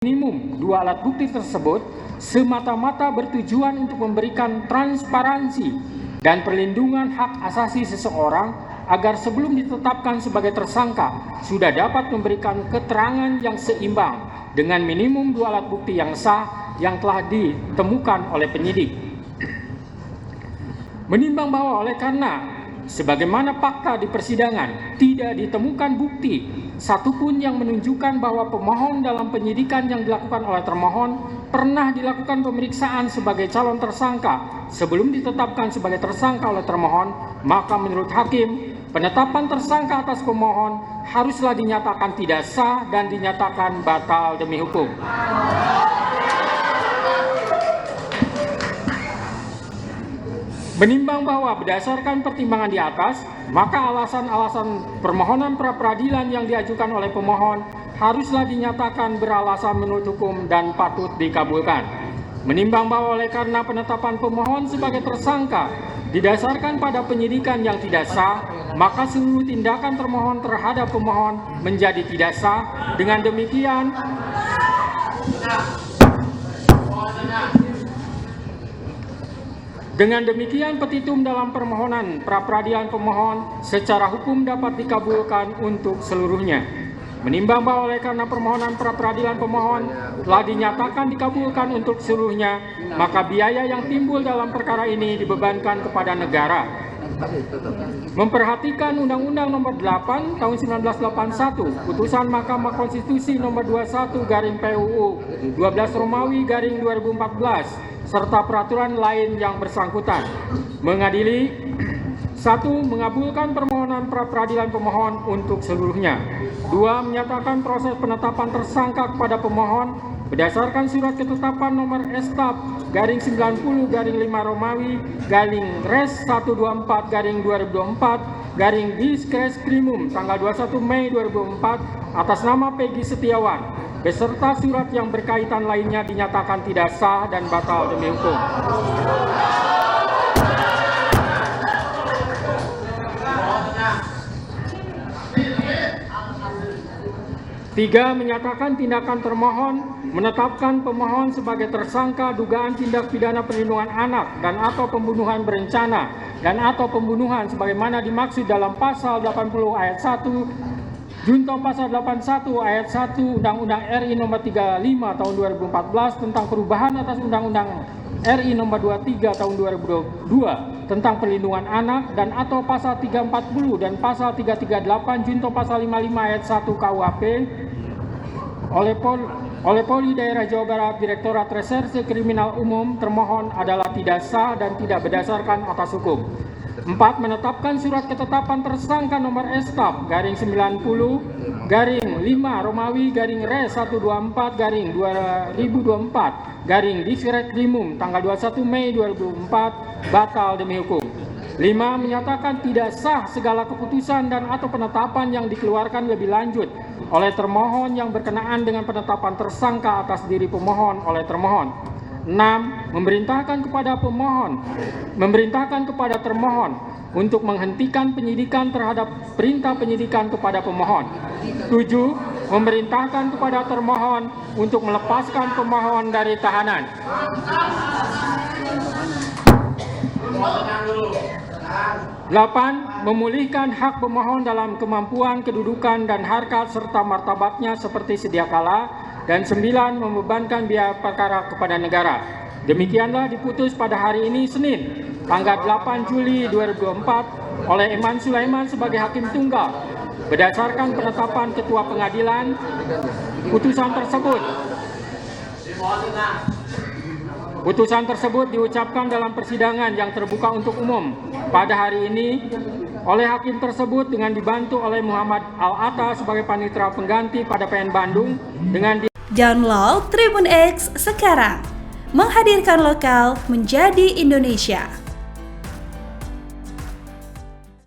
Minimum dua alat bukti tersebut semata-mata bertujuan untuk memberikan transparansi dan perlindungan hak asasi seseorang agar sebelum ditetapkan sebagai tersangka sudah dapat memberikan keterangan yang seimbang dengan minimum dua alat bukti yang sah yang telah ditemukan oleh penyidik. Menimbang bahwa oleh karena sebagaimana fakta di persidangan tidak ditemukan bukti satupun yang menunjukkan bahwa pemohon dalam penyidikan yang dilakukan oleh termohon pernah dilakukan pemeriksaan sebagai calon tersangka sebelum ditetapkan sebagai tersangka oleh termohon, maka menurut hakim, penetapan tersangka atas pemohon haruslah dinyatakan tidak sah dan dinyatakan batal demi hukum. Menimbang bahwa berdasarkan pertimbangan di atas, maka alasan-alasan permohonan pra-peradilan yang diajukan oleh pemohon haruslah dinyatakan beralasan menurut hukum dan patut dikabulkan. Menimbang bahwa oleh karena penetapan pemohon sebagai tersangka didasarkan pada penyidikan yang tidak sah, maka seluruh tindakan termohon terhadap pemohon menjadi tidak sah. Dengan demikian petitum dalam permohonan pra-peradilan pemohon secara hukum dapat dikabulkan untuk seluruhnya. Menimbang bahwa oleh karena permohonan pra-peradilan pemohon telah dinyatakan dikabulkan untuk seluruhnya, maka biaya yang timbul dalam perkara ini dibebankan kepada negara. Memperhatikan Undang-Undang Nomor 8 Tahun 1981, Putusan Mahkamah Konstitusi Nomor 21/PUU 12 Romawi /2014 serta peraturan lain yang bersangkutan. Mengadili 1. Mengabulkan permohonan pra-peradilan pemohon untuk seluruhnya. 2. Menyatakan proses penetapan tersangka kepada pemohon berdasarkan surat ketetapan nomor S/90/5 Romawi /Res 124/2024 Diskrimum tanggal 21 Mei 2004 atas nama Peggy Setiawan beserta surat yang berkaitan lainnya dinyatakan tidak sah dan batal demi hukum. 3. Menyatakan tindakan termohon menetapkan pemohon sebagai tersangka dugaan tindak pidana perlindungan anak dan atau pembunuhan berencana dan atau pembunuhan sebagaimana dimaksud dalam pasal 80 ayat 1 Junto pasal 81 ayat 1 Undang-Undang RI Nomor 35 Tahun 2014 tentang perubahan atas Undang-Undang RI Nomor 23 Tahun 2022 tentang perlindungan anak dan atau pasal 340 dan pasal 338 Junto pasal 55 ayat 1 KUHP oleh Polri Daerah Jawa Barat Direktorat Reserse Kriminal Umum termohon adalah tidak sah dan tidak berdasarkan atas hukum. 4. Menetapkan surat ketetapan tersangka nomor S/90/5 Romawi /Res 124/2024 Diskrimum tanggal 21 Mei 2004 batal demi hukum. 5. Menyatakan tidak sah segala keputusan dan atau penetapan yang dikeluarkan lebih lanjut oleh termohon yang berkenaan dengan penetapan tersangka atas diri pemohon oleh termohon. 6. Memerintahkan kepada termohon untuk menghentikan penyidikan terhadap perintah penyidikan kepada pemohon. 7. Memerintahkan kepada termohon untuk melepaskan pemohon dari tahanan. 8. Memulihkan hak pemohon dalam kemampuan, kedudukan, dan harkat serta martabatnya seperti sedia kala. Dan 9. Membebankan biaya perkara kepada negara. Demikianlah diputus pada hari ini Senin, tanggal 8 Juli 2024 oleh Eman Sulaiman sebagai Hakim Tunggal. Berdasarkan penetapan Ketua Pengadilan, Putusan tersebut diucapkan dalam persidangan yang terbuka untuk umum pada hari ini oleh hakim tersebut dengan dibantu oleh Muhammad Al-Atta sebagai panitera pengganti pada PN Bandung dengan Download Tribun X sekarang, menghadirkan lokal menjadi Indonesia.